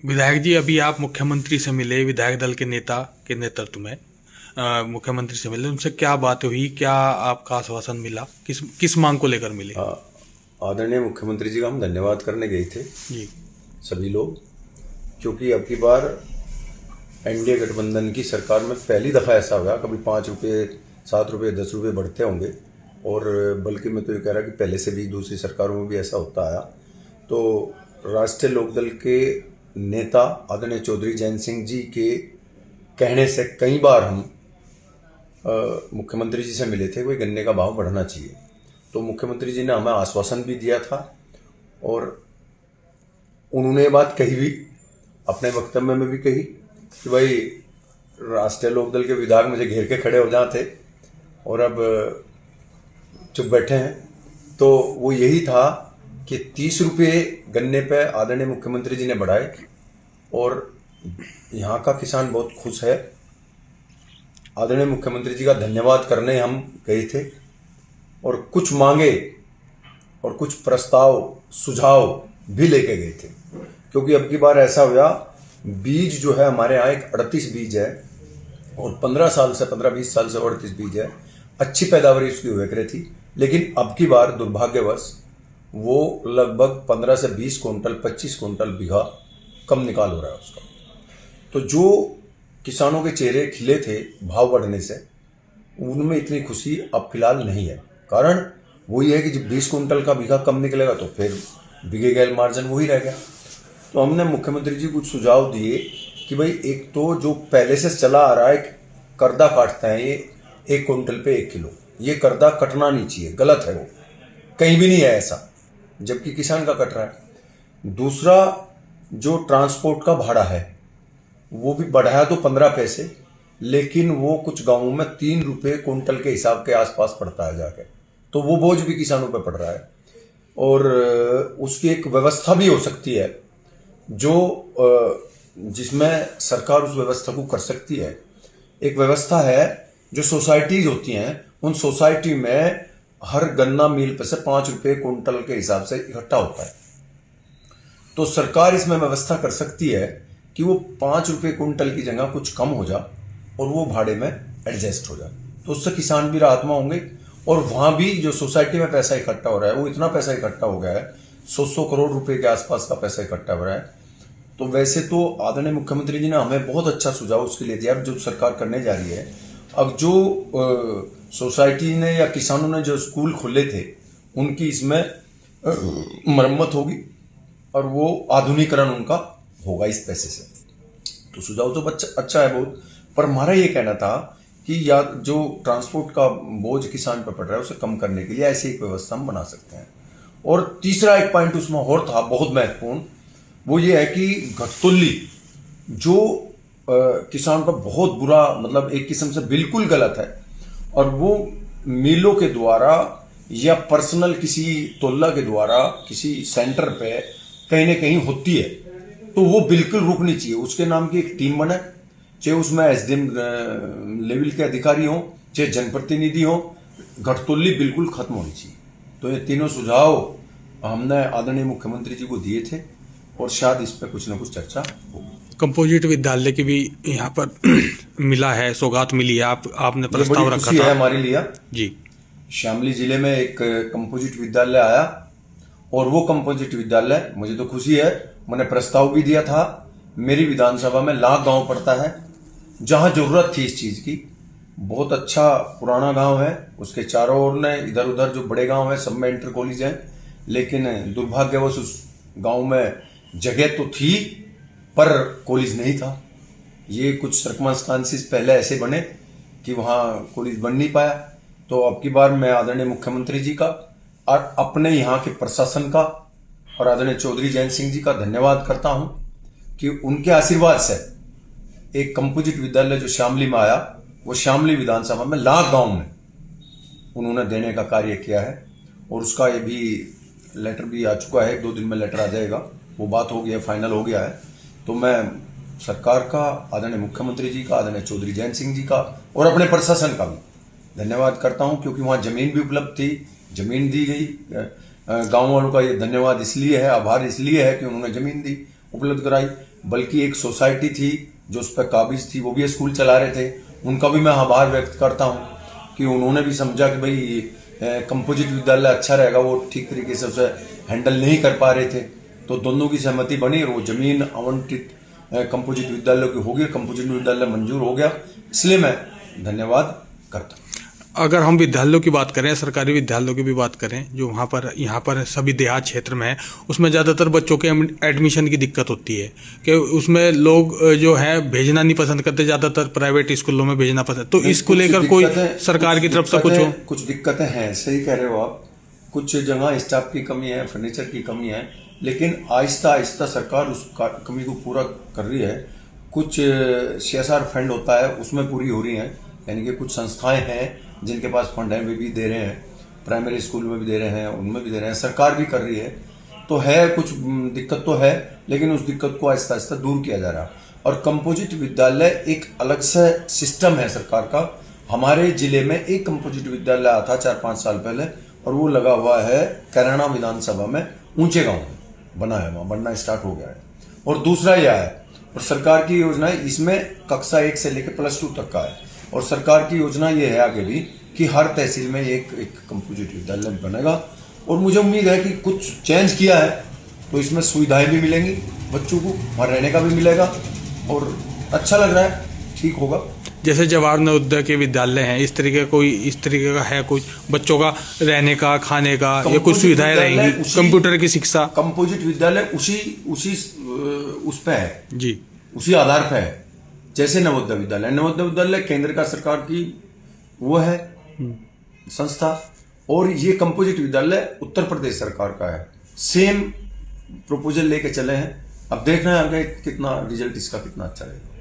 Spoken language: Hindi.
विधायक जी, अभी आप मुख्यमंत्री से मिले, विधायक दल के नेता के नेतृत्व में मुख्यमंत्री से मिले, उनसे क्या बात हुई, क्या आपका आश्वासन मिला, किस किस मांग को लेकर मिले? आदरणीय मुख्यमंत्री जी का हम धन्यवाद करने गए थे जी। सभी लोग, क्योंकि अब की बार एनडीए गठबंधन की सरकार में पहली दफ़ा ऐसा हुआ, कभी 5 रुपये 7 रुपये 10 रुपये बढ़ते होंगे, और बल्कि मैं तो ये कह रहा कि पहले से भी दूसरी सरकारों में भी ऐसा होता आया। तो राष्ट्रीय लोकदल के नेता आदरणीय चौधरी जैन सिंह जी के कहने से कई बार हम मुख्यमंत्री जी से मिले थे, कोई गन्ने का भाव बढ़ना चाहिए। तो मुख्यमंत्री जी ने हमें आश्वासन भी दिया था, और उन्होंने ये बात कही भी, अपने वक्तव्य में भी कही कि भाई राष्ट्रीय लोकदल के विधायक मुझे घेर के खड़े हो जाते और अब चुप बैठे हैं। तो वो यही था कि 30 रुपये गन्ने पे आदरणीय मुख्यमंत्री जी ने बढ़ाए, और यहाँ का किसान बहुत खुश है। आदरणीय मुख्यमंत्री जी का धन्यवाद करने हम गए थे, और कुछ मांगे और कुछ प्रस्ताव सुझाव भी लेके गए थे, क्योंकि अब की बार ऐसा हुआ, बीज जो है हमारे यहाँ एक 38 बीज है, और 15-20 साल से 38 बीज है, अच्छी पैदावार उसकी हुआ करे थी। लेकिन अब की बार दुर्भाग्यवश वो लगभग 15 से 20 कुंटल 25 कुंटल बीघा कम निकाल हो रहा है उसका। तो जो किसानों के चेहरे खिले थे भाव बढ़ने से, उनमें इतनी खुशी अब फिलहाल नहीं है। कारण वही है कि जब 20 कुंटल का बीघा कम निकलेगा तो फिर बिके गए मार्जिन वही रह गया। तो हमने मुख्यमंत्री जी कुछ सुझाव दिए कि भाई एक तो जो पहले से चला आ रहा है कर्जा काटता है ये 1 कुंटल पे 1 किलो, ये कर्जा कटना नहीं चाहिए, गलत है, वो कहीं भी नहीं है ऐसा, जबकि किसान का कट रहा है। दूसरा, जो ट्रांसपोर्ट का भाड़ा है वो भी बढ़ाया तो 15 पैसे, लेकिन वो कुछ गांवों में 3 रुपये कुंटल के हिसाब के आसपास पड़ता है जाके, तो वो बोझ भी किसानों पे पड़ रहा है। और उसकी एक व्यवस्था भी हो सकती है जो जिसमें सरकार उस व्यवस्था को कर सकती है। एक व्यवस्था है जो सोसाइटीज होती हैं, उन सोसाइटी में हर गन्ना मिल पे से 5 रुपये कुंटल के हिसाब से इकट्ठा होता है। तो सरकार इसमें व्यवस्था कर सकती है कि वो 5 रुपये कुंटल की जगह कुछ कम हो जाए और वो भाड़े में एडजस्ट हो जाए, तो उससे किसान भी राहत में होंगे। और वहाँ भी जो सोसाइटी में पैसा इकट्ठा हो रहा है, वो इतना पैसा इकट्ठा हो गया है, 100 करोड़ रुपए के आसपास का पैसा इकट्ठा हो रहा है। तो वैसे तो आदरणीय मुख्यमंत्री जी ने हमें बहुत अच्छा सुझाव उसके लिए दिया जो सरकार करने जा रही है। अब जो सोसाइटी ने या किसानों ने जो स्कूल खोले थे, उनकी इसमें मरम्मत होगी और वो आधुनिकीकरण उनका होगा इस पैसे से। तो सुझाव तो अच्छा है बहुत, पर हमारा ये कहना था कि या जो ट्रांसपोर्ट का बोझ किसान पर पड़ रहा है उसे कम करने के लिए ऐसी एक व्यवस्था हम बना सकते हैं। और तीसरा एक पॉइंट उसमें और था बहुत महत्वपूर्ण, वो ये है कि घटतुल्ली जो किसान पर बहुत बुरा, मतलब एक किस्म से बिल्कुल गलत है, और वो मिलों के द्वारा या पर्सनल किसी तोल्ला के द्वारा किसी सेंटर पे कहीं ना कहीं होती है, तो वो बिल्कुल रुकनी चाहिए। उसके नाम की एक टीम बने, चाहे उसमें एसडीएम लेवल के अधिकारी हों, चाहे जनप्रतिनिधि हों, घटतुल्ली बिल्कुल खत्म होनी चाहिए। तो ये तीनों सुझाव हमने आदरणीय मुख्यमंत्री जी को दिए थे, और शायद इस पर कुछ ना कुछ चर्चा होगी। कंपोजिट विद्यालय की भी यहाँ पर मिला है, सौगात मिली है, आपने प्रस्ताव रखा था। है हमारे लिए जी। शामली जिले में एक कंपोजिट विद्यालय आया, और वो कंपोजिट विद्यालय मुझे तो खुशी है, मैंने प्रस्ताव भी दिया था। मेरी विधानसभा में लाख गांव पड़ता है जहां जरूरत थी इस चीज की। बहुत अच्छा पुराना गांव है, उसके चारों ओर ने इधर उधर जो बड़े गांव है सब में इंटर कॉलेज है, लेकिन दुर्भाग्यवश उस गांव में जगह तो थी पर कॉलेज नहीं था। ये कुछ सर्कमस्टांसिस पहले ऐसे बने कि वहां कॉलेज बन नहीं पाया। तो अब की बार मैं आदरणीय मुख्यमंत्री जी का और अपने यहाँ के प्रशासन का और आदरणीय चौधरी जैन सिंह जी का धन्यवाद करता हूं कि उनके आशीर्वाद से एक कंपोजिट विद्यालय जो शामली में आया, वो शामली विधानसभा में लाख गांव में उन्होंने देने का कार्य किया है। और उसका ये भी लेटर भी आ चुका है, 2 दिन में लेटर आ जाएगा, वो बात हो गया, फाइनल हो गया है। तो मैं सरकार का, आदरणीय मुख्यमंत्री जी का, आदरणीय चौधरी जैन सिंह जी का और अपने प्रशासन का भी धन्यवाद करता हूं, क्योंकि वहां जमीन भी उपलब्ध थी, जमीन दी गई। गांव वालों का ये धन्यवाद इसलिए है, आभार इसलिए है कि उन्होंने जमीन दी, उपलब्ध कराई। बल्कि एक सोसाइटी थी जो उस पर काबिज थी, वो भी स्कूल चला रहे थे, उनका भी मैं आभार व्यक्त करता हूँ कि उन्होंने भी समझा कि भाई कंपोजिट विद्यालय अच्छा रहेगा। वो ठीक तरीके से उसे हैंडल नहीं कर पा रहे थे, तो दोनों की सहमति बनी और वो जमीन आवंटित कंपोजिट विद्यालय की हो गई, कंपोजिट विद्यालय मंजूर हो गया। इसलिए मैं धन्यवाद करता हूँ। अगर हम विद्यालयों की बात करें, सरकारी विद्यालयों की भी बात करें, जो यहाँ पर सभी देहात क्षेत्र में है, उसमें ज़्यादातर बच्चों के एडमिशन की दिक्कत होती है कि उसमें लोग जो है भेजना नहीं पसंद करते, ज़्यादातर प्राइवेट स्कूलों में भेजना पसंद। तो इसको लेकर कोई सरकार की तरफ से कुछ दिक्कतें हैं, सही कह रहे हो आप। कुछ जगह स्टाफ की कमी है, फर्नीचर की कमी है, लेकिन आहिस्ता आहिस्ता सरकार उस कमी को पूरा कर रही है। कुछ CSR फंड होता है, उसमें पूरी हो रही है, यानी कि कुछ संस्थाएं हैं जिनके पास फंड है, वे भी दे रहे हैं, प्राइमरी स्कूल में भी दे रहे हैं, उनमें भी दे रहे हैं, सरकार भी कर रही है। तो है कुछ दिक्कत तो है, लेकिन उस दिक्कत को आहिस्ता आहिस्ता दूर किया जा रहा है। और कंपोजिट विद्यालय एक अलग से सिस्टम है सरकार का। हमारे जिले में एक कंपोजिट विद्यालय आया था 4-5 साल पहले, और वो लगा हुआ है कैराना विधानसभा में, ऊंचे गांव में बना है, वहाँ बनना स्टार्ट हो गया है। और दूसरा यह है, और सरकार की योजना है, इसमें कक्षा 1 से लेकर +2 तक का है। और सरकार की योजना ये है आगे भी कि हर तहसील में एक कंपोजिट विद्यालय बनेगा। और मुझे उम्मीद है कि कुछ चेंज किया है तो इसमें सुविधाएं भी मिलेंगी बच्चों को, वहाँ रहने का भी मिलेगा, और अच्छा लग रहा है, ठीक होगा। जैसे जवाहर नवोदय के विद्यालय हैं, इस तरीके का है कुछ बच्चों का रहने का, खाने का, या कुछ सुविधाएं रहेंगी, कंप्यूटर की शिक्षा? कंपोजिट विद्यालय उसी उस पे है जी, उसी आधार पे है जैसे नवोदय विद्यालय केंद्र का सरकार की वो है संस्था, और ये कंपोजिट विद्यालय उत्तर प्रदेश सरकार का है। सेम प्रपोजल लेके चले हैं, अब देखना है आगे कितना रिजल्ट इसका कितना अच्छा रहेगा।